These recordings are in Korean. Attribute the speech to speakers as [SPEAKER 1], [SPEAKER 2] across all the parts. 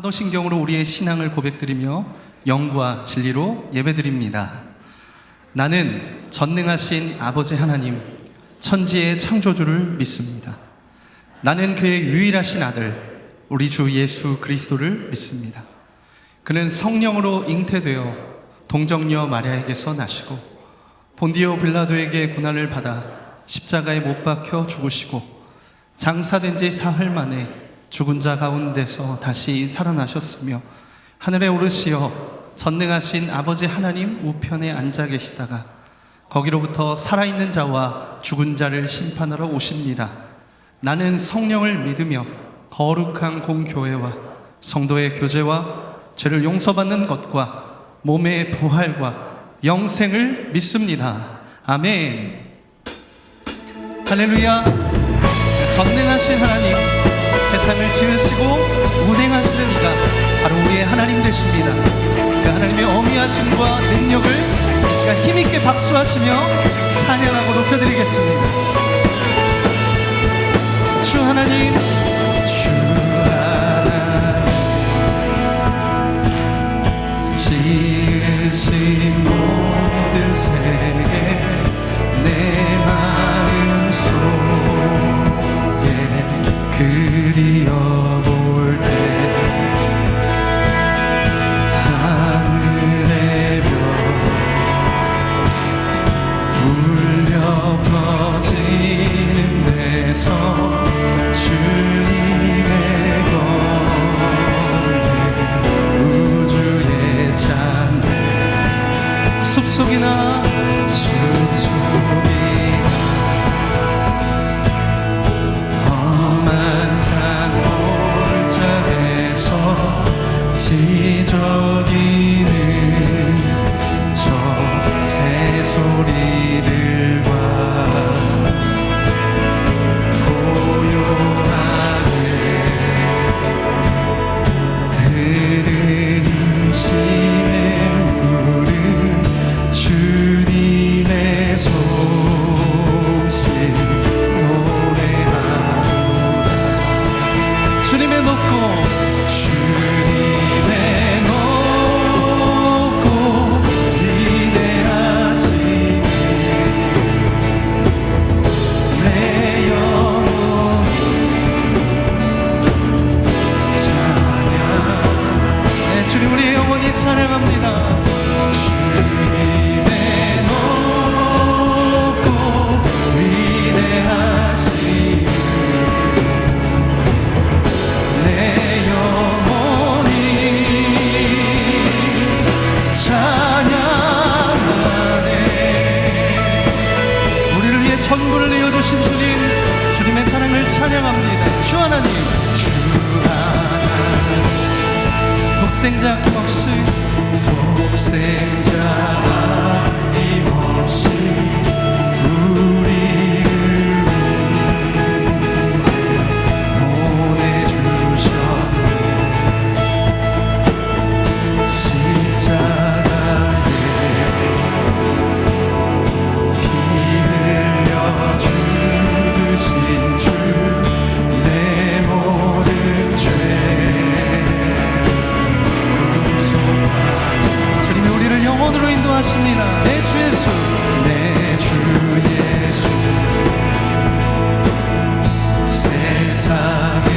[SPEAKER 1] 사도신경으로 우리의 신앙을 고백드리며 영과 진리로 예배드립니다. 나는 전능하신 아버지 하나님, 천지의 창조주를 믿습니다. 나는 그의 유일하신 아들, 우리 주 예수 그리스도를 믿습니다. 그는 성령으로 잉태되어 동정녀 마리아에게서 나시고 본디오 빌라도에게 고난을 받아 십자가에 못 박혀 죽으시고 장사된 지 사흘 만에 죽은 자 가운데서 다시 살아나셨으며 하늘에 오르시어 전능하신 아버지 하나님 우편에 앉아 계시다가 거기로부터 살아있는 자와 죽은 자를 심판하러 오십니다. 나는 성령을 믿으며 거룩한 공교회와 성도의 교제와 죄를 용서받는 것과 몸의 부활과 영생을 믿습니다. 아멘. 할렐루야. 전능하신 하나님, 세상을 지으시고 운행하시는 이가 바로 우리의 하나님 되십니다. 그 하나님의 어미하심과 능력을 이 시간 힘있게 박수하시며 찬양하고 높여드리겠습니다. 주 하나님, 주 하나님, 지으신 모든 세계 내 마음속에 그리어볼 때 하늘의 별 울려 퍼지는 데서 주님의 권능 우주의 찬양 숲속이나 험한 산 골짜기에서 지저귀는 저 새소리들과 고요하게 흐르는 시냇물은 주님의 솜씨 노래하노라. 주님의 높고 위대하시니 내 영혼이 찬양. 네, 주님 우리의 영혼이 찬양합니다. 주님의 높고 위대하시니 내 영혼이 찬양하네. 우리를 위해 천부를 내어주신 주님, 주님의 사랑을 찬양합니다. 주 하나님, 주 하나님, 독생자 아낌없이 독생자 아낌없이 우리를 보내주셨네. 십자가에 피 흘려 죽으신 주, 내 모든 죄 용서하여 주님이 우리를 영원으로 인도하십니다. 내 주 예수, 내 주 예수, 세상에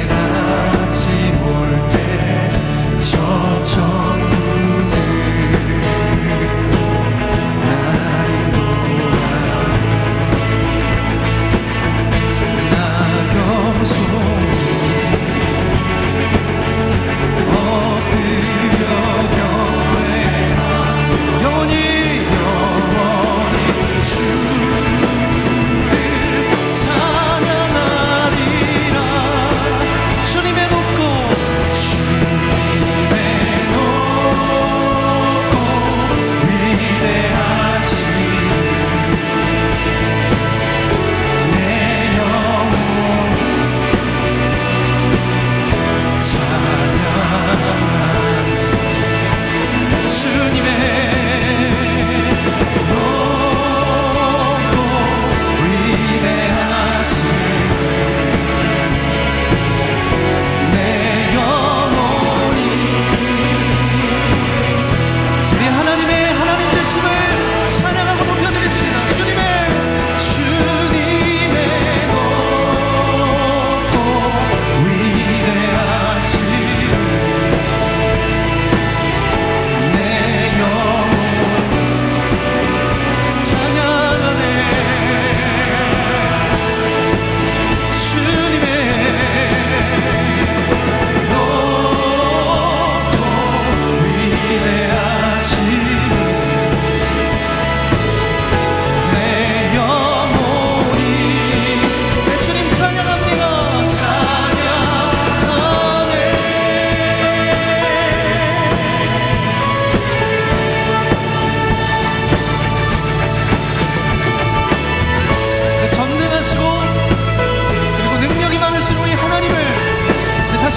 [SPEAKER 1] 다시 올 때 저 천국을 나를 나경송이 엎드려 경배하며 영원히 주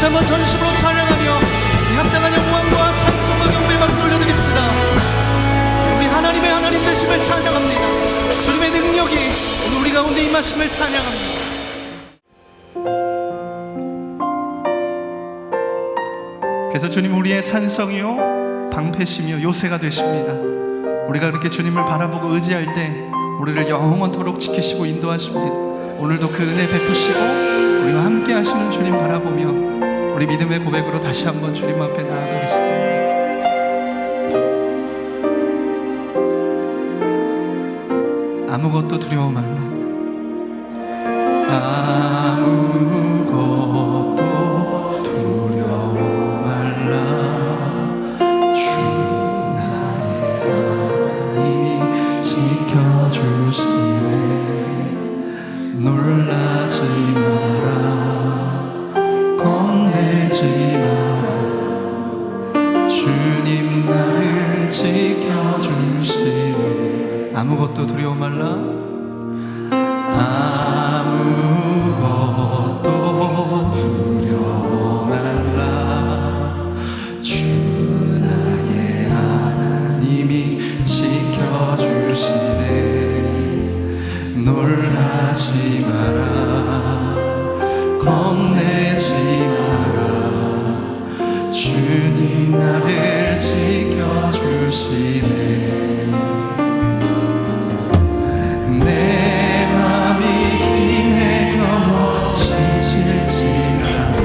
[SPEAKER 1] 다시 한번 전심으로 찬양하며 합당한 영광과 찬송과 경배의 박수 올려드립시다. 우리 하나님의 하나님 되심을 찬양합니다. 주님의 능력이 오늘 우리 가운데 임하심을 찬양합니다. 그래서 주님 우리의 산성이요 방패시며 요새가 되십니다. 우리가 그렇게 주님을 바라보고 의지할 때 우리를 영원토록 지키시고 인도하십니다. 오늘도 그 은혜 베푸시고 우리와 함께 하시는 주님 바라보며 우리 믿음의 고백으로 다시 한번 주님 앞에 나아가겠습니다. 아무것도 두려워 말라. 아무것도 두려워 말라. 주 나의 하나님이 지켜주시네. 놀라지 마라. 겁내지 마라. 주님 나를 지켜주시네. 아무것도 두려워 말라. 아무것도 두려워 말라. 주 나의 하나님이 지켜주시네. 놀라지 마라. 겁내지 마라. 주님 나를 지켜주시네. 내 맘이 힘에 겨워 지칠지라도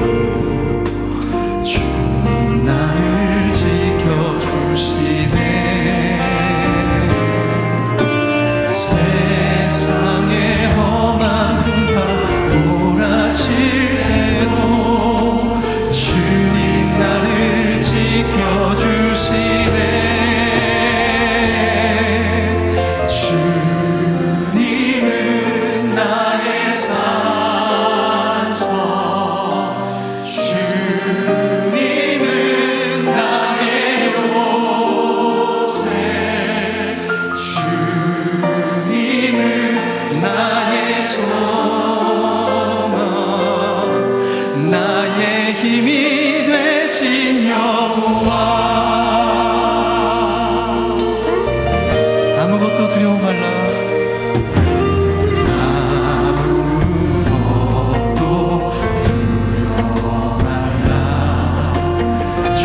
[SPEAKER 1] 주님 나를 지켜주시네. 세상의 험한 풍파 몰아칠 때도 주님 나를 지켜주시네. 힘이 되신 여호와. 아무것도 두려워 말라. 아무것도 두려워 말라. 주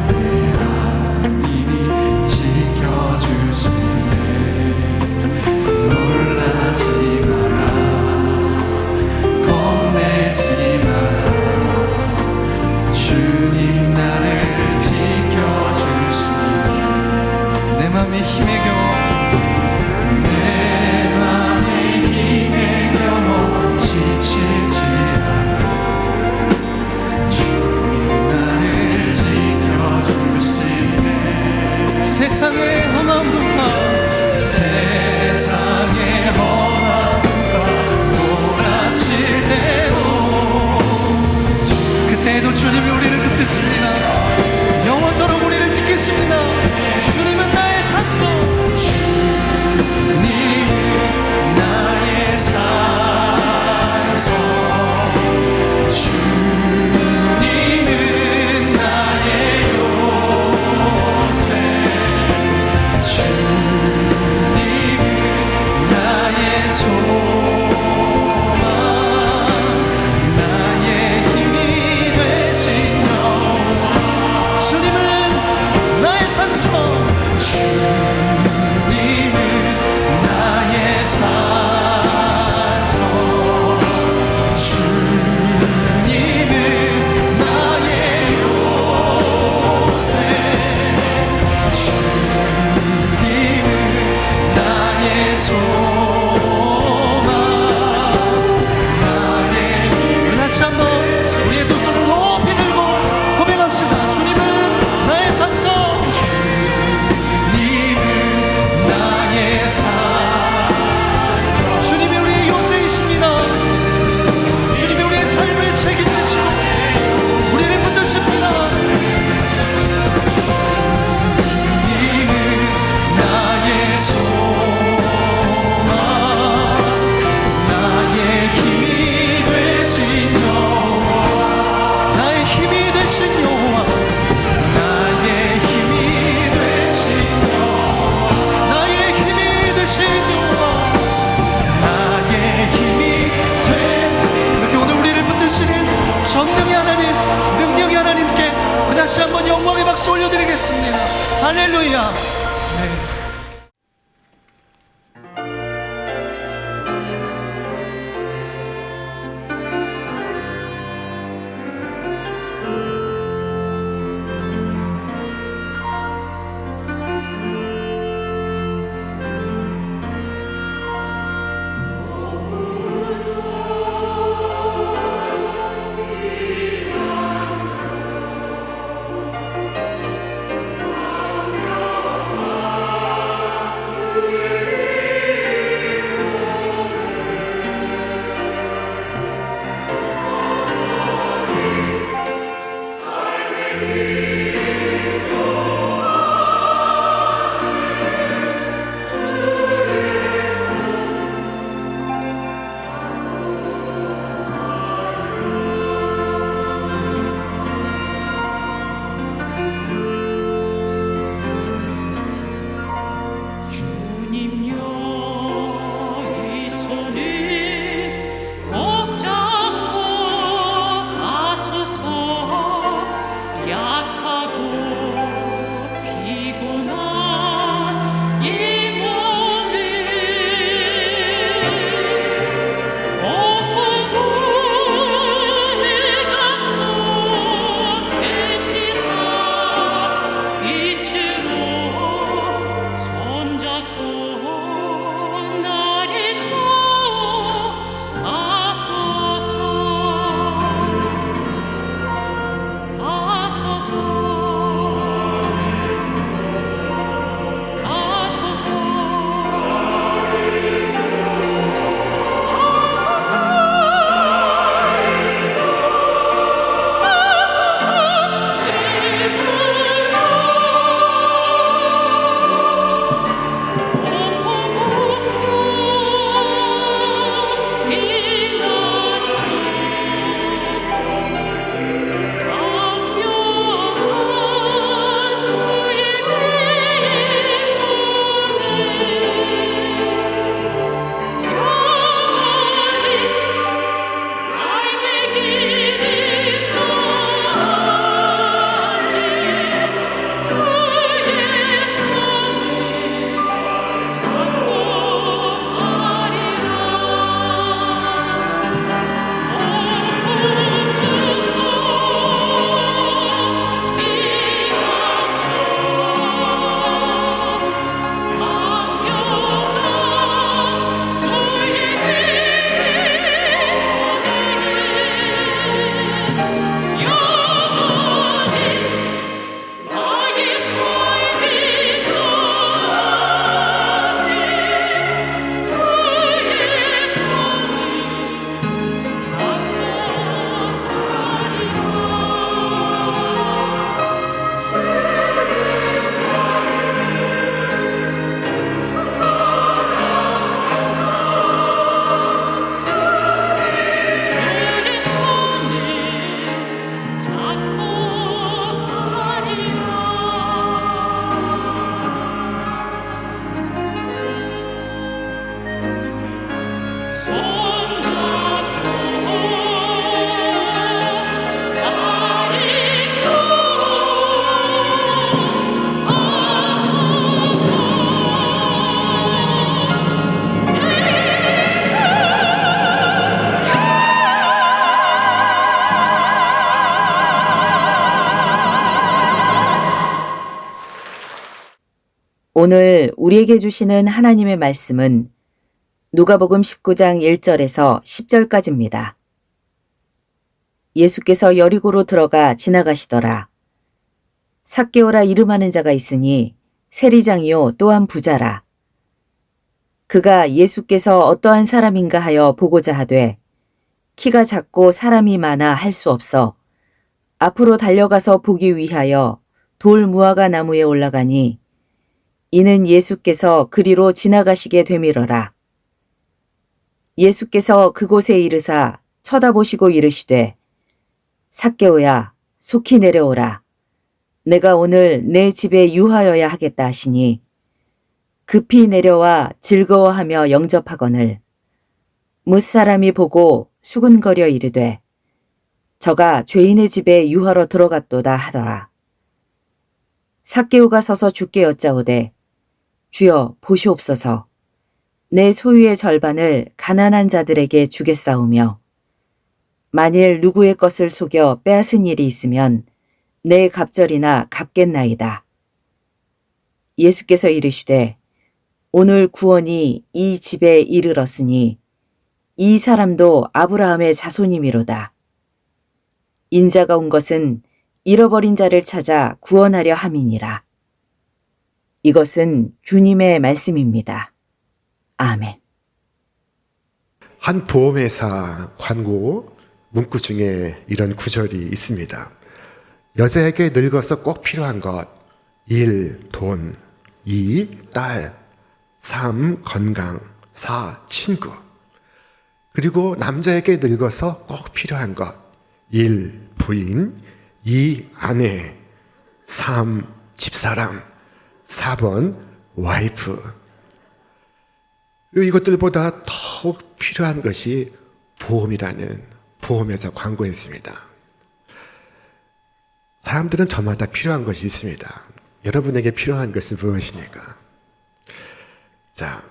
[SPEAKER 1] 나의 하나님이 지켜주시네. 놀라지 마라. 겁내지 마라. 주님 나를 지켜주시네. 내 맘이 힘에 겨워 내 맘이 힘에 겨워 지칠지라도 주님 나를 지켜주시네. 세상의 험한 분파 세상의 험한 분파 몰아칠 때도 그때도 주님이 우리를 붙드십니다. 영원토록 우리를 지키십니다. 주님은 나의 산성. 주님은 나의 산성. 주님은 나의 요새. 주님은 나의 소망. 나의 힘이 되신 여호와. 주님은 나의 산성. 할렐루야. 네.
[SPEAKER 2] 오늘 우리에게 주시는 하나님의 말씀은 누가복음 19장 1절에서 10절까지입니다. 예수께서 여리고로 들어가 지나가시더라. 삭개오라 이름하는 자가 있으니 세리장이요 또한 부자라. 그가 예수께서 어떠한 사람인가 하여 보고자 하되 키가 작고 사람이 많아 할 수 없어 앞으로 달려가서 보기 위하여 돌 무화과 나무에 올라가니 이는 예수께서 그리로 지나가시게 되밀어라. 예수께서 그곳에 이르사 쳐다보시고 이르시되 삭개오야 속히 내려오라. 내가 오늘 내 집에 유하여야 하겠다 하시니 급히 내려와 즐거워하며 영접하거늘 뭇사람이 보고 수근거려 이르되 저가 죄인의 집에 유하러 들어갔도다 하더라. 삭개오가 서서 주께 여짜오되 주여 보시옵소서 내 소유의 절반을 가난한 자들에게 주겠사오며 만일 누구의 것을 속여 빼앗은 일이 있으면 내 갑절이나 갚겠나이다. 예수께서 이르시되 오늘 구원이 이 집에 이르렀으니 이 사람도 아브라함의 자손이미로다. 인자가 온 것은 잃어버린 자를 찾아 구원하려 함이니라. 이것은 주님의 말씀입니다. 아멘.
[SPEAKER 3] 한 보험회사 광고 문구 중에 이런 구절이 있습니다. 여자에게 늙어서 꼭 필요한 것 1. 돈 2. 딸 3. 건강 4. 친구 그리고 남자에게 늙어서 꼭 필요한 것 1. 부인 2. 아내 3. 집사람 4번 와이프 그리고 이것들보다 더욱 필요한 것이 보험이라는 보험회사 광고였습니다. 사람들은 저마다 필요한 것이 있습니다. 여러분에게 필요한 것은 무엇입니까? 자,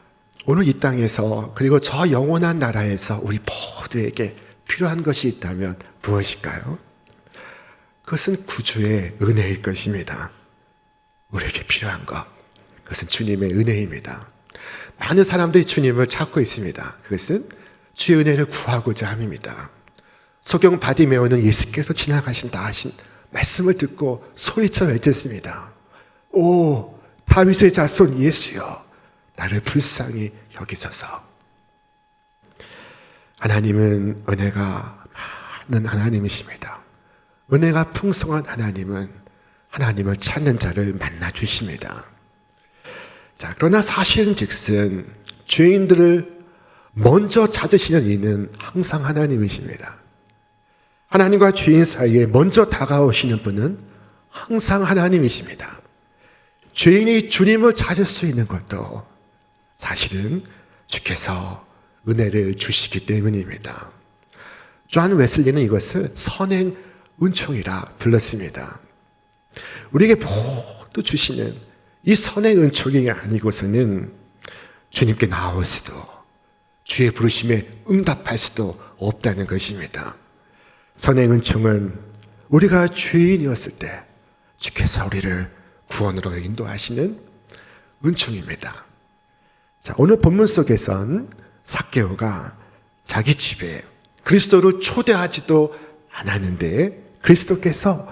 [SPEAKER 3] 오늘 이 땅에서 그리고 저 영원한 나라에서 우리 모두에게 필요한 것이 있다면 무엇일까요? 그것은 구주의 은혜일 것입니다. 우리에게 필요한 것, 그것은 주님의 은혜입니다. 많은 사람들이 주님을 찾고 있습니다. 그것은 주의 은혜를 구하고자 함입니다. 소경 바디메오는 예수께서 지나가신다 하신 말씀을 듣고 소리쳐 외쳤습니다. 오, 다윗의 자손 예수여, 나를 불쌍히 여기소서. 하나님은 은혜가 많은 하나님이십니다. 은혜가 풍성한 하나님은 하나님을 찾는 자를 만나 주십니다. 자, 그러나 사실은 즉슨 죄인들을 먼저 찾으시는 이는 항상 하나님이십니다. 하나님과 죄인 사이에 먼저 다가오시는 분은 항상 하나님이십니다. 죄인이 주님을 찾을 수 있는 것도 사실은 주께서 은혜를 주시기 때문입니다. 존 웨슬리는 이것을 선행 은총이라 불렀습니다. 우리에게 모두 주시는 이 선행 은총이 아니고서는 주님께 나올 수도 주의 부르심에 응답할 수도 없다는 것입니다. 선행 은총은 우리가 죄인이었을 때 주께서 우리를 구원으로 인도하시는 은총입니다. 자, 오늘 본문 속에선 삭개오가 자기 집에 그리스도를 초대하지도 않았는데 그리스도께서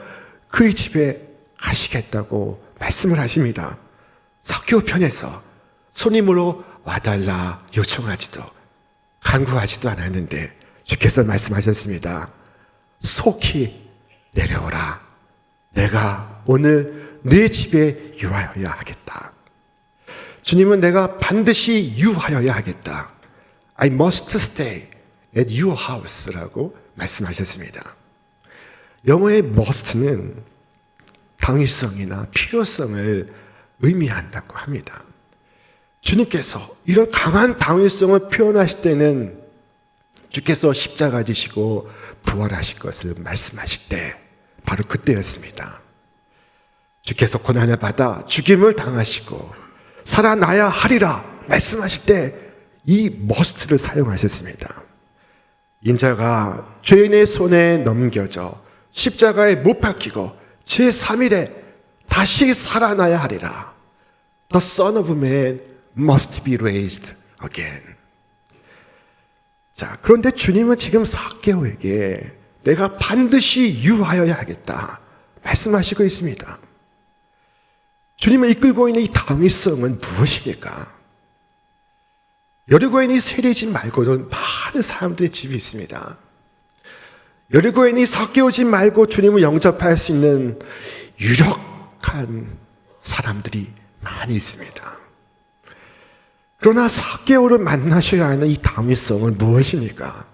[SPEAKER 3] 그의 집에 가시겠다고 말씀을 하십니다. 삭개오 편에서 손님으로 와달라 요청하지도 간구하지도 않았는데 주께서 말씀하셨습니다. 속히 내려오라. 내가 오늘 네 집에 유하여야 하겠다. 주님은 내가 반드시 유하여야 하겠다. I must stay at your house라고 말씀하셨습니다. 영어의 must는 당위성이나 필요성을 의미한다고 합니다. 주님께서 이런 강한 당위성을 표현하실 때는 주께서 십자가 지시고 부활하실 것을 말씀하실 때 바로 그때였습니다. 주께서 고난을 받아 죽임을 당하시고 살아나야 하리라 말씀하실 때 이 must를 사용하셨습니다. 인자가 죄인의 손에 넘겨져 십자가에 못 박히고 제3일에 다시 살아나야 하리라. The Son of Man must be raised again. 자, 그런데 주님은 지금 삭개오에게 내가 반드시 유하여야 하겠다 말씀하시고 있습니다. 주님을 이끌고 있는 이 당위성은 무엇입니까? 여리고에 있는 세리집 말고는 많은 사람들의 집이 있습니다. 여리고에 있는 삭개오 집 말고 주님을 영접할 수 있는 유력한 사람들이 많이 있습니다. 그러나 삭개오를 만나셔야 하는 이 당위성은 무엇입니까?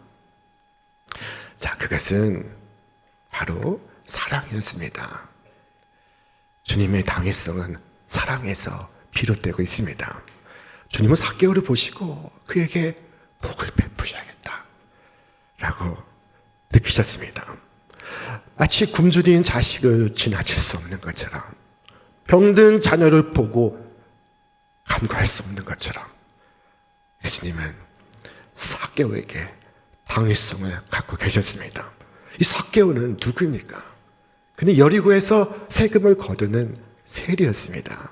[SPEAKER 3] 자, 그것은 바로 사랑이었습니다. 주님의 당위성은 사랑에서 비롯되고 있습니다. 주님은 삭개오를 보시고 그에게 복을 베푸셔야겠다 라고 느끼셨습니다. 마치 굶주린 자식을 지나칠 수 없는 것처럼 병든 자녀를 보고 간구할 수 없는 것처럼 예수님은 삭개오에게 당위성을 갖고 계셨습니다. 이 삭개오는 누구입니까? 그는 여리고에서 세금을 거두는 세리였습니다.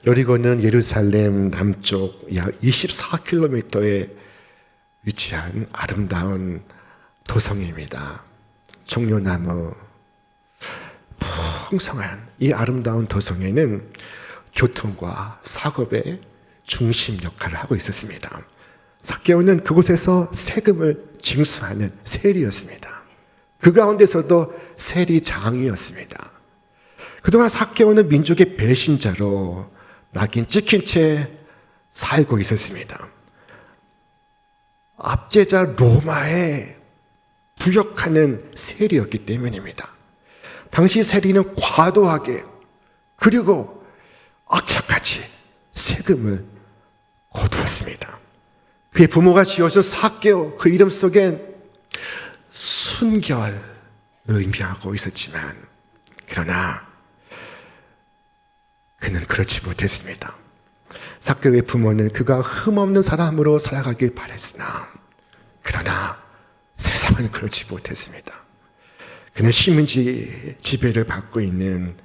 [SPEAKER 3] 여리고는 예루살렘 남쪽 약 24km에 위치한 아름다운 도성입니다. 종려나무 풍성한 이 아름다운 도성에는 교통과 상업의 중심 역할을 하고 있었습니다. 삭개오는 그곳에서 세금을 징수하는 세리였습니다. 그 가운데서도 세리장이었습니다. 그동안 삭개오는 민족의 배신자로 낙인 찍힌 채 살고 있었습니다. 압제자 로마에 부역하는 세리였기 때문입니다. 당시 세리는 과도하게 그리고 악착같이 세금을 거두었습니다. 그의 부모가 지어준 삭개오, 그 이름 속엔 순결을 의미하고 있었지만 그러나 그는 그렇지 못했습니다. 삭개오의 부모는 그가 흠없는 사람으로 살아가길 바랬으나 그러나 세상은 그렇지 못했습니다. 그는 식민지 지배를 받고 있는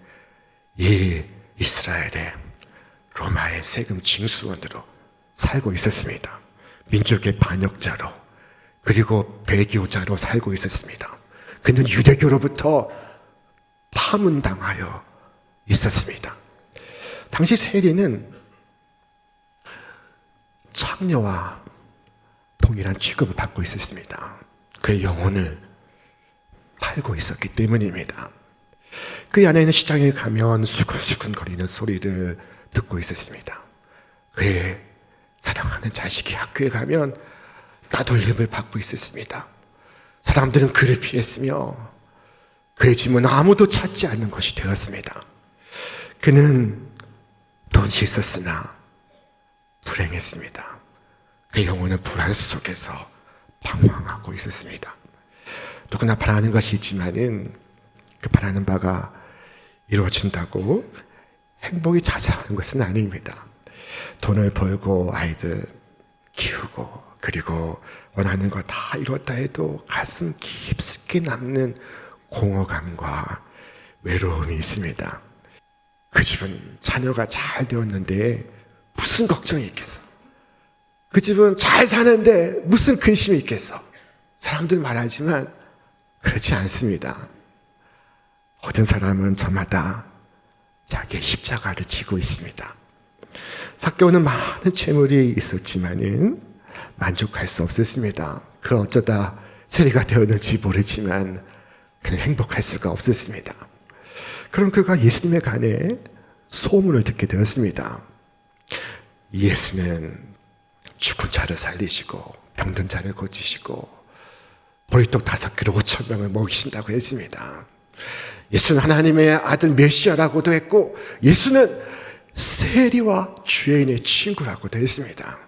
[SPEAKER 3] 이 이스라엘의 로마의 세금 징수원으로 살고 있었습니다. 민족의 반역자로 그리고 배교자로 살고 있었습니다. 그는 유대교로부터 파문당하여 있었습니다. 당시 세리는 창녀와 동일한 취급을 받고 있었습니다. 그의 영혼을 팔고 있었기 때문입니다. 그 안에는 시장에 가면 수근수근거리는 소리를 듣고 있었습니다. 그의 사랑하는 자식이 학교에 가면 따돌림을 받고 있었습니다. 사람들은 그를 피했으며 그의 짐은 아무도 찾지 않는 것이 되었습니다. 그는 돈이 있었으나 불행했습니다. 그의 영혼은 불안 속에서 방황하고 있었습니다. 누구나 바라는 것이 있지만은 그 바라는 바가 이루어진다고 행복이 찾아오는 것은 아닙니다. 돈을 벌고 아이들 키우고 그리고 원하는 거 다 이뤘다 해도 가슴 깊숙이 남는 공허감과 외로움이 있습니다. 그 집은 자녀가 잘 되었는데 무슨 걱정이 있겠어? 그 집은 잘 사는데 무슨 근심이 있겠어? 사람들 말하지만 그렇지 않습니다. 모든 사람은 저마다 자기의 십자가를 지고 있습니다. 삭개오는 많은 재물이 있었지만은 만족할 수 없었습니다. 그 어쩌다 세리가 되었는지 모르지만 그는 행복할 수가 없었습니다. 그럼 그가 예수님에 관해 소문을 듣게 되었습니다. 예수는 죽은 자를 살리시고 병든 자를 고치시고 보리떡 5개로 5,000명을 먹이신다고 했습니다. 예수는 하나님의 아들 메시아라고도 했고 예수는 세리와 죄인의 친구라고도 했습니다.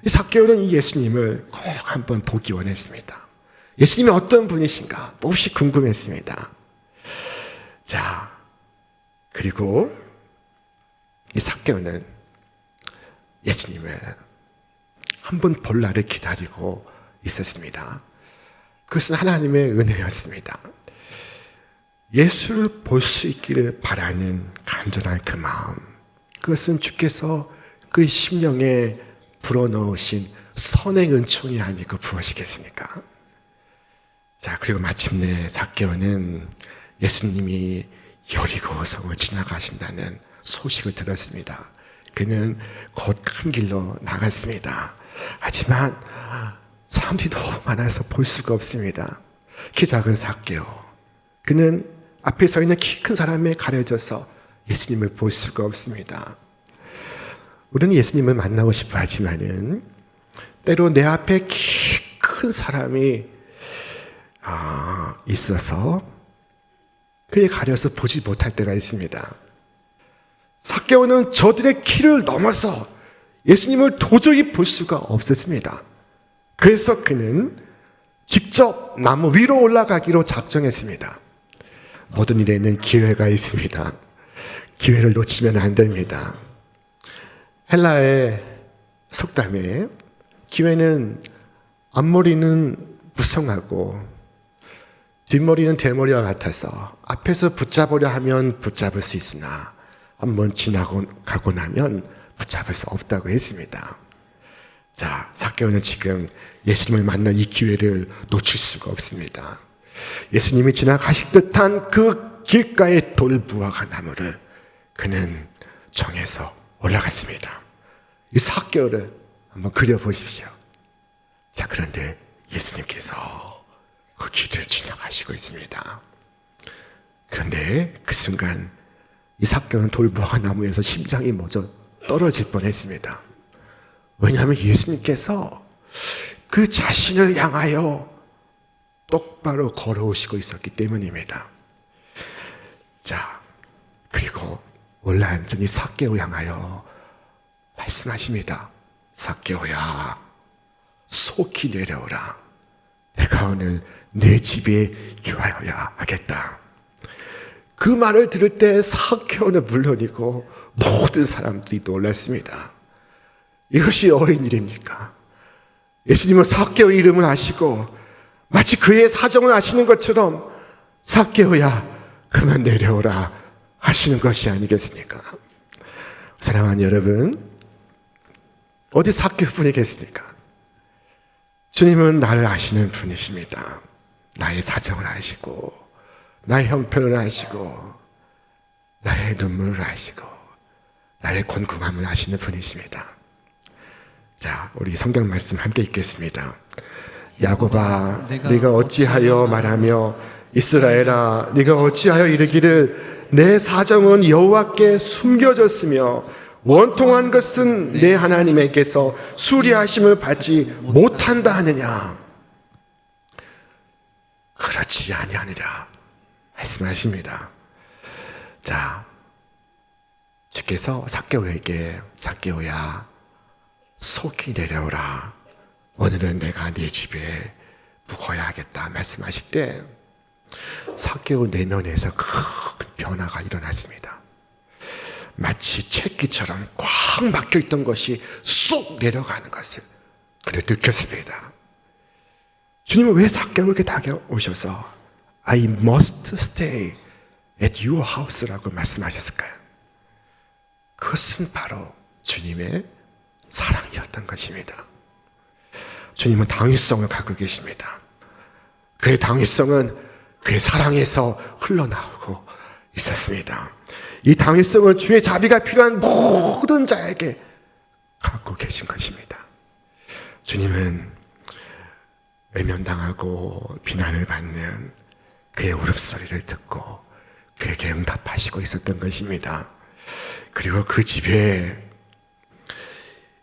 [SPEAKER 3] 이 삭개오는 이 예수님을 꼭 한번 보기 원했습니다. 예수님이 어떤 분이신가 몹시 궁금했습니다. 자, 그리고 이 삭개오는 예수님을 한번 볼 날을 기다리고 있었습니다. 그것은 하나님의 은혜였습니다. 예수를 볼 수 있기를 바라는 간절한 그 마음, 그것은 주께서 그 심령에 불어넣으신 선의 은총이 아니고 무엇이겠습니까? 자, 그리고 마침내 삭개오는 예수님이 여리고 성을 지나가신다는 소식을 들었습니다. 그는 곧 큰 길로 나갔습니다. 하지만 사람들이 너무 많아서 볼 수가 없습니다. 키 작은 삭개오, 그는 앞에 서 있는 키 큰 사람에 가려져서 예수님을 볼 수가 없습니다. 우리는 예수님을 만나고 싶어 하지만은 때로 내 앞에 키 큰 사람이 있어서 그에 가려서 보지 못할 때가 있습니다. 삭개오는 저들의 키를 넘어서 예수님을 도저히 볼 수가 없었습니다. 그래서 그는 직접 나무 위로 올라가기로 작정했습니다. 모든 일에는 기회가 있습니다. 기회를 놓치면 안 됩니다. 헬라의 속담에 기회는 앞머리는 무성하고 뒷머리는 대머리와 같아서 앞에서 붙잡으려 하면 붙잡을 수 있으나 한번 지나고 가고 나면 붙잡을 수 없다고 했습니다. 자, 삭개오는 지금 예수님을 만난 이 기회를 놓칠 수가 없습니다. 예수님이 지나가실 듯한 그 길가의 돌무화과 나무를 그는 정해서 올라갔습니다. 이 삭개오를 한번 그려보십시오. 자, 그런데 예수님께서 그 길을 지나가시고 있습니다. 그런데 그 순간 이 삭개오는 돌무화과 나무에서 심장이 먼저 떨어질 뻔했습니다. 왜냐하면 예수님께서 그 자신을 향하여 똑바로 걸어오시고 있었기 때문입니다. 자, 그리고 올라앉은 이 삭개오를 향하여 말씀하십니다. 삭개오야, 속히 내려오라. 내가 오늘 내 집에 유하여야 하겠다. 그 말을 들을 때 삭개오는 물론이고 모든 사람들이 놀랐습니다. 이것이 어인 일입니까? 예수님은 삭개오의 이름을 아시고 마치 그의 사정을 아시는 것처럼 삭개오야, 그만 내려오라 하시는 것이 아니겠습니까? 사랑하는 여러분, 어디 삭개오분이 계십니까? 주님은 나를 아시는 분이십니다. 나의 사정을 아시고 나의 형편을 아시고 나의 눈물을 아시고 나의 곤궁함을 아시는 분이십니다. 자, 우리 성경 말씀 함께 읽겠습니다. 야곱아, 네가 어찌하여 말하며 이스라엘아, 네가 어찌하여 이르기를 내 사정은 여호와께 숨겨졌으며 원통한 것은 내 하나님에게서 수리하심을 받지 못한다 하느냐? 그렇지 아니하느냐 말씀하십니다. 자, 주께서 삭개오에게 삭개오야, 속히 내려오라. 오늘은 내가 네 집에 묵어야 하겠다 말씀하실 때 삭개오 내면에서 큰 변화가 일어났습니다. 마치 채기처럼 꽉 막혀있던 것이 쑥 내려가는 것을 그래 느꼈습니다. 주님은 왜 삭개오에게 다가오셔서 I must stay at your house라고 말씀하셨을까요? 그것은 바로 주님의 사랑이었던 것입니다. 주님은 당위성을 갖고 계십니다. 그의 당위성은 그의 사랑에서 흘러나오고 있었습니다. 이 당위성은 주의 자비가 필요한 모든 자에게 갖고 계신 것입니다. 주님은 외면당하고 비난을 받는 그의 울음소리를 듣고 그에게 응답하시고 있었던 것입니다. 그리고 그 집에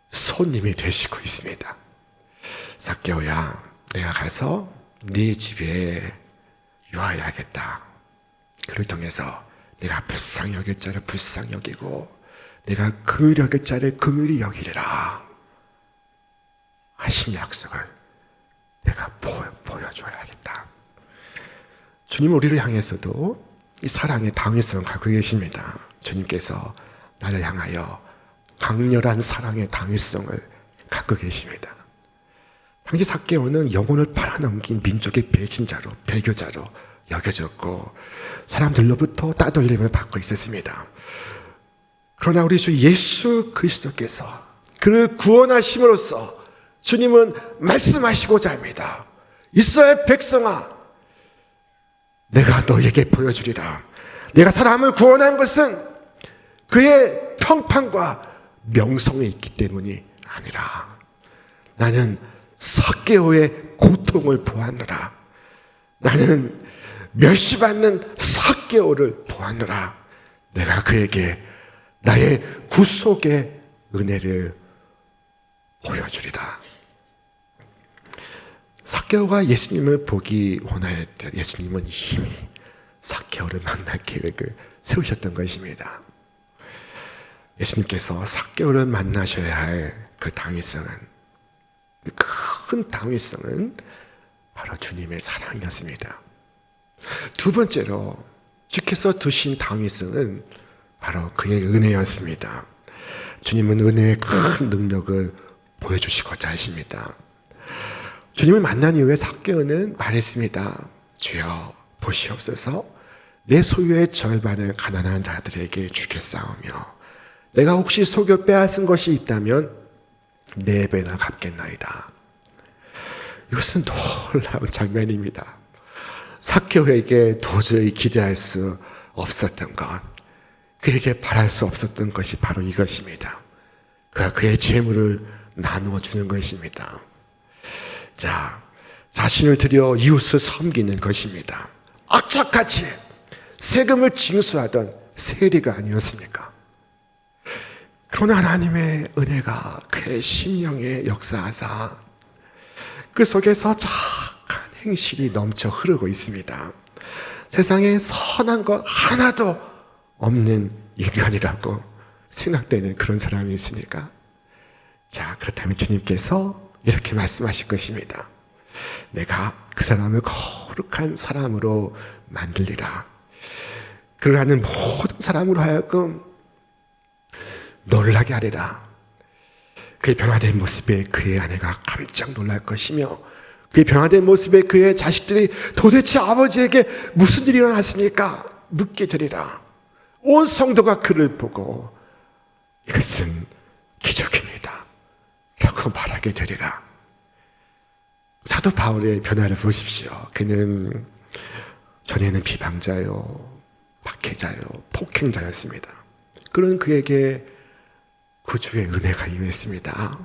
[SPEAKER 3] 손님이 되시고 있습니다. 삭개오야, 내가 가서 네 집에 유하여야겠다. 그를 통해서 내가 불쌍히 여길 자를 불쌍히 여기고 내가 긍휼히 여길 자를 긍휼히 여기리라 하신 약속을 내가 보여줘야겠다. 주님은 우리를 향해서도 이 사랑의 당위성을 갖고 계십니다. 주님께서 나를 향하여 강렬한 사랑의 당위성을 갖고 계십니다. 당시 삭개오는 영혼을 팔아넘긴 민족의 배신자로, 배교자로 여겨졌고 사람들로부터 따돌림을 받고 있었습니다. 그러나 우리 주 예수 그리스도께서 그를 구원하심으로써 주님은 말씀하시고자 합니다. 이스라엘 백성아, 내가 너에게 보여주리라. 내가 사람을 구원한 것은 그의 평판과 명성에 있기 때문이 아니라 나는 삭개오의 고통을 보았노라. 나는 멸시받는 삭개오를 보았노라. 내가 그에게 나의 구속의 은혜를 보여주리라. 삭개오가 예수님을 보기 원하였던 예수님은 이미 삭개오를 만날 계획을 세우셨던 것입니다. 예수님께서 삭개오를 만나셔야 할 그 당위성은, 큰 당위성은 바로 주님의 사랑이었습니다. 두 번째로 주께서 두신 당위성은 바로 그의 은혜였습니다. 주님은 은혜의 큰 능력을 보여주시고자 하십니다. 주님을 만난 이후에 삭개오는 말했습니다. 주여 보시옵소서, 내 소유의 절반을 가난한 자들에게 주겠사오며 내가 혹시 속여 빼앗은 것이 있다면 4배나 갚겠나이다. 이것은 놀라운 장면입니다. 삭개오에게 도저히 기대할 수 없었던 것, 그에게 바랄 수 없었던 것이 바로 이것입니다. 그가 그의 재물을 나누어 주는 것입니다. 자, 자신을 들여 이웃을 섬기는 것입니다. 악착같이 세금을 징수하던 세리가 아니었습니까? 그러나 하나님의 은혜가 그의 심령에 역사하사 그 속에서 착한 행실이 넘쳐 흐르고 있습니다. 세상에 선한 것 하나도 없는 인간이라고 생각되는 그런 사람이 있으니까, 자, 그렇다면 주님께서 이렇게 말씀하실 것입니다. 내가 그 사람을 거룩한 사람으로 만들리라. 그를 하는 모든 사람으로 하여금 놀라게 하리라. 그의 변화된 모습에 그의 아내가 깜짝 놀랄 것이며, 그의 변화된 모습에 그의 자식들이 도대체 아버지에게 무슨 일이 일어났습니까? 묻게 되리라. 온 성도가 그를 보고 이것은 기적입니다 라고 말하게 되리라. 사도 바울의 변화를 보십시오. 그는 전에는 비방자요, 박해자요, 폭행자였습니다. 그런 그에게 구주의 은혜가 임했습니다.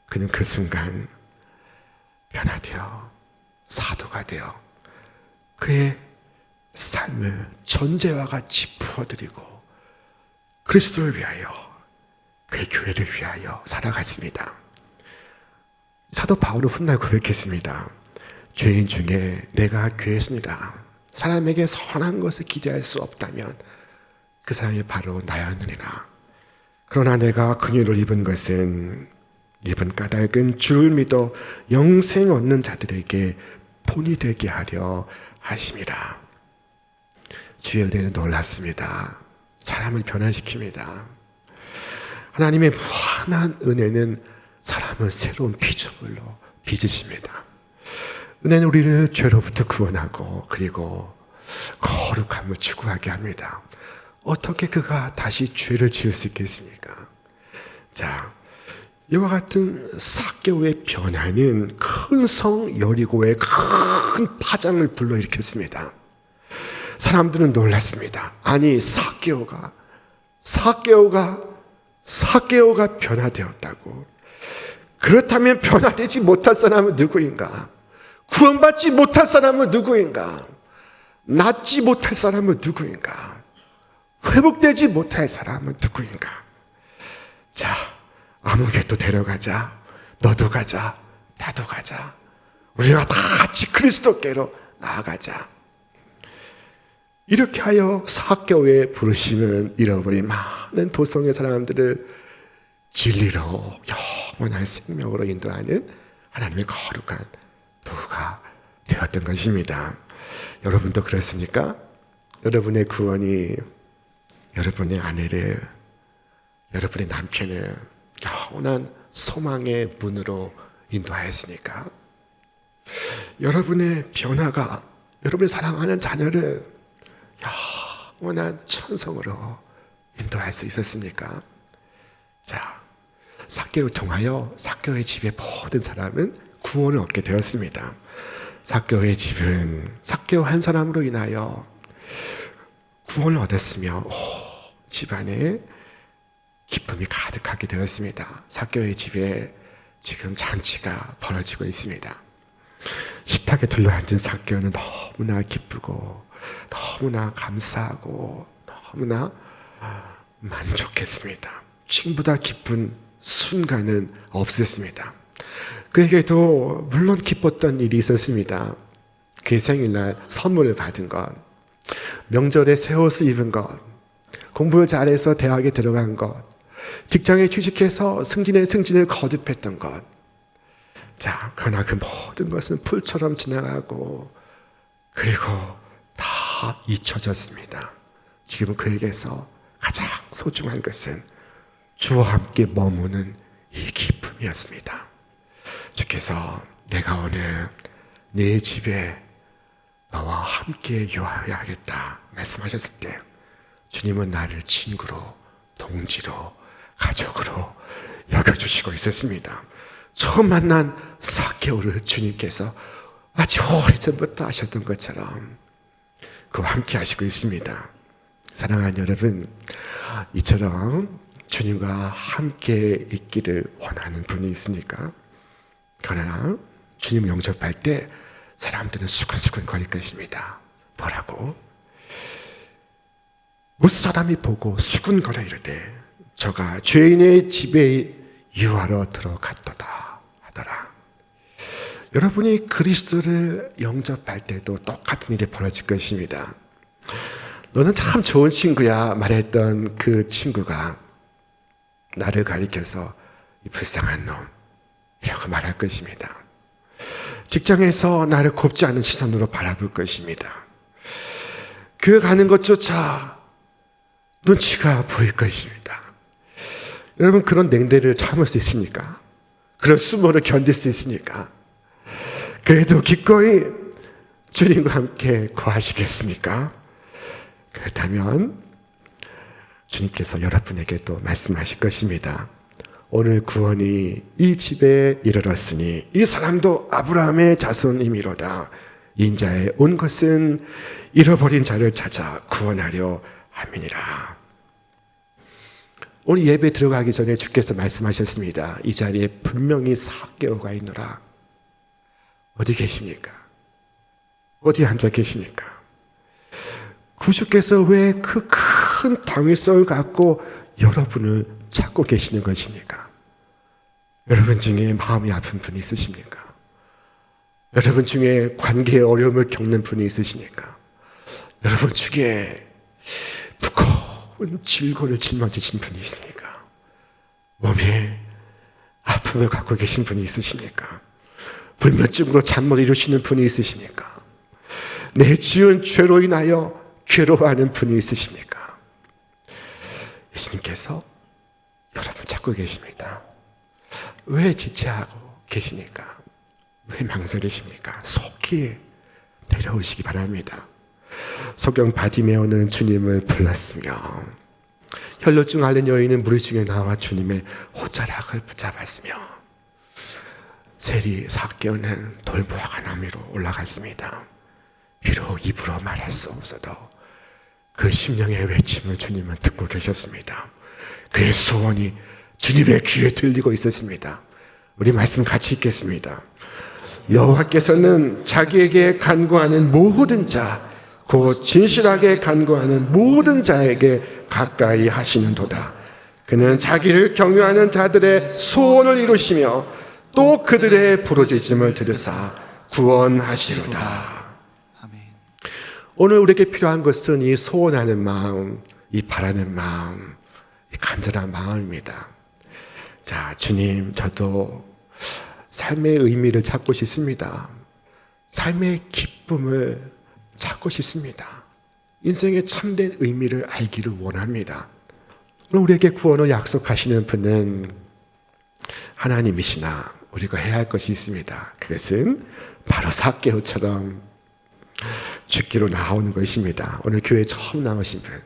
[SPEAKER 3] 그는 그 순간 변화되어 사도가 되어 그의 삶을 전제와 같이 부어드리고 그리스도를 위하여, 그의 교회를 위하여 살아갔습니다. 사도 바울은 훗날 고백했습니다. 죄인 중에 내가 괴순이다. 사람에게 선한 것을 기대할 수 없다면 그 사람이 바로 나였느니라. 그러나 내가 긍휼을 입은 것은 입은 까닭은 주를 믿어 영생 얻는 자들에게 본이 되게 하려 하심이라. 주의 은혜는 놀랍습니다. 사람을 변화시킵니다. 하나님의 무한한 은혜는 사람을 새로운 피조물로 빚으십니다. 은혜는 우리를 죄로부터 구원하고 그리고 거룩함을 추구하게 합니다. 어떻게 그가 다시 죄를 지을 수 있겠습니까? 자, 이와 같은 삭개오의 변화는 큰 성 여리고에 큰 파장을 불러일으켰습니다. 사람들은 놀랐습니다. 아니, 삭개오가 변화되었다고. 그렇다면 변화되지 못할 사람은 누구인가? 구원받지 못할 사람은 누구인가? 낫지 못할 사람은 누구인가? 회복되지 못할 사람은 누구인가? 자, 아무개도 데려가자. 너도 가자. 나도 가자. 우리가 다 같이 그리스도께로 나아가자. 이렇게 하여 삭개오의 부르심은 잃어버린 많은 도성의 사람들을 진리로 영원한 생명으로 인도하는 하나님의 거룩한 도구가 되었던 것입니다. 여러분도 그렇습니까? 여러분의 구원이 여러분의 아내를, 여러분의 남편을 영원한 소망의 문으로 인도하였으니까, 여러분의 변화가 여러분이 사랑하는 자녀를 영원한 천성으로 인도할 수 있었습니까? 자, 삭개오를 통하여 삭개오의 집의 모든 사람은 구원을 얻게 되었습니다. 삭개오의 집은 삭개오 한 사람으로 인하여 구원을 얻었으며 집안에 기쁨이 가득하게 되었습니다. 삭개오의 집에 지금 잔치가 벌어지고 있습니다. 식탁에 둘러앉은 삭개오는 너무나 기쁘고 너무나 감사하고 너무나 만족했습니다. 지금보다 기쁜 순간은 없었습니다. 그에게도 물론 기뻤던 일이 있었습니다. 그의 생일날 선물을 받은 것, 명절에 새 옷을 입은 것, 공부를 잘해서 대학에 들어간 것, 직장에 취직해서 승진의 승진을 거듭했던 것. 자, 그러나 그 모든 것은 풀처럼 지나가고 그리고 다 잊혀졌습니다. 지금은 그에게서 가장 소중한 것은 주와 함께 머무는 이 기쁨이었습니다. 주께서 내가 오늘 네 집에 너와 함께 유하여야겠다 말씀하셨을 때 주님은 나를 친구로, 동지로, 가족으로 여겨주시고 있었습니다. 처음 만난 삭개오를 주님께서 아주 오래전부터 하셨던 것처럼 그와 함께 하시고 있습니다. 사랑하는 여러분, 이처럼 주님과 함께 있기를 원하는 분이 있습니까? 그러나 주님 영접할 때 사람들은 수근수근 거릴 것입니다. 뭐라고? 무사람이 보고 수근거려 이르되 저가 죄인의 집에 유하러 들어갔도다 하더라. 여러분이 그리스도를 영접할 때도 똑같은 일이 벌어질 것입니다. 너는 참 좋은 친구야 말했던 그 친구가 나를 가리켜서 이 불쌍한 놈 이라고 말할 것입니다. 직장에서 나를 곱지 않은 시선으로 바라볼 것입니다. 그 가는 것조차 눈치가 보일 것입니다. 여러분, 그런 냉대를 참을 수 있습니까? 그런 수모를 견딜 수 있습니까? 그래도 기꺼이 주님과 함께 거하시겠습니까? 그렇다면 주님께서 여러분에게 또 말씀하실 것입니다. 오늘 구원이 이 집에 이르렀으니 이 사람도 아브라함의 자손이미로다. 인자에 온 것은 잃어버린 자를 찾아 구원하려 함이니라. 오늘 예배 들어가기 전에 주께서 말씀하셨습니다. 이 자리에 분명히 삭개오가 있노라. 어디 계십니까? 어디 앉아 계십니까? 구주께서 왜 그 큰 당위성을 갖고 여러분을 찾고 계시는 것입니까? 여러분 중에 마음이 아픈 분이 있으십니까? 여러분 중에 관계에 어려움을 겪는 분이 있으십니까? 여러분 중에 무거운 질고를 짊어지신 분이 있습니까? 몸에 아픔을 갖고 계신 분이 있으십니까? 불면증으로 잠 못 이루시는 분이 있으십니까? 내 지은 죄로 인하여 괴로워하는 분이 있으십니까? 예수님께서 여러분 찾고 계십니다. 왜 지체하고 계십니까? 왜 망설이십니까? 속히 내려오시기 바랍니다. 소경 바디메오는 주님을 불렀으며 혈루증 앓는 여인은 무리 중에 나와 주님의 옷자락을 붙잡았으며 세리 삭개오는 돌보아가 나무로 올라갔습니다. 비록 입으로 말할 수 없어도 그 심령의 외침을 주님은 듣고 계셨습니다. 그의 소원이 주님의 귀에 들리고 있었습니다. 우리 말씀 같이 읽겠습니다. 여호와께서는 자기에게 간구하는 모든 자, 곧 진실하게 간구하는 모든 자에게 가까이 하시는도다. 그는 자기를 경유하는 자들의 소원을 이루시며 또 그들의 부르짖음을 들으사 구원하시로다. 오늘 우리에게 필요한 것은 이 소원하는 마음, 이 바라는 마음, 이 간절한 마음입니다. 자, 주님, 저도 삶의 의미를 찾고 싶습니다. 삶의 기쁨을 찾고 싶습니다. 인생의 참된 의미를 알기를 원합니다. 오늘 우리에게 구원을 약속하시는 분은 하나님이시나 우리가 해야 할 것이 있습니다. 그것은 바로 삭개오처럼 죽기로 나오는 것입니다. 오늘 교회에 처음 나오신 분,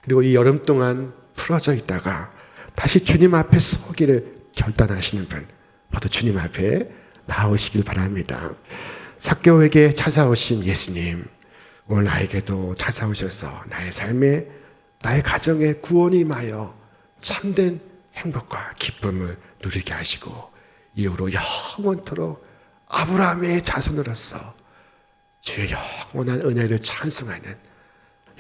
[SPEAKER 3] 그리고 이 여름 동안 풀어져 있다가 다시 주님 앞에 서기를 결단하시는 분, 모두 주님 앞에 나오시길 바랍니다. 삭개오에게 찾아오신 예수님, 오늘 나에게도 찾아오셔서 나의 삶에, 나의 가정에 구원이 임하여 참된 행복과 기쁨을 누리게 하시고 이후로 영원토록 아브라함의 자손으로서 주의 영원한 은혜를 찬송하는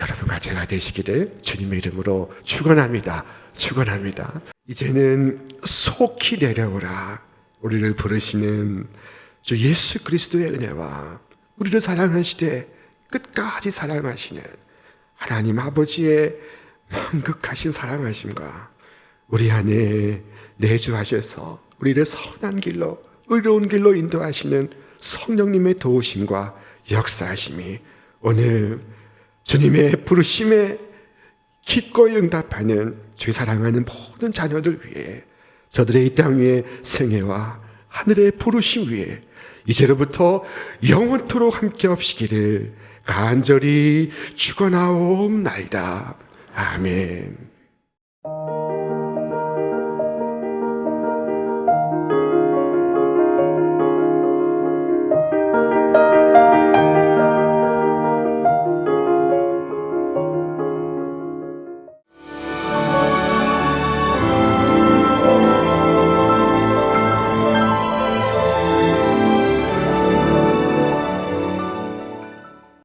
[SPEAKER 3] 여러분과 제가 되시기를 주님의 이름으로 축원합니다. 축원합니다. 이제는 속히 내려오라. 우리를 부르시는 주 예수 그리스도의 은혜와 우리를 사랑하시되 끝까지 사랑하시는 하나님 아버지의 만극하신 사랑하심과 우리 안에 내주하셔서 우리를 선한 길로, 의로운 길로 인도하시는 성령님의 도우심과 역사하심이 오늘 주님의 부르심에 기꺼이 응답하는 주의 사랑하는 모든 자녀들 위해 저들의 이 땅 위에 생애와 하늘의 부르심 위에 이제로부터 영원토록 함께 없시기를 간절히 축원하옵나이다. 아멘.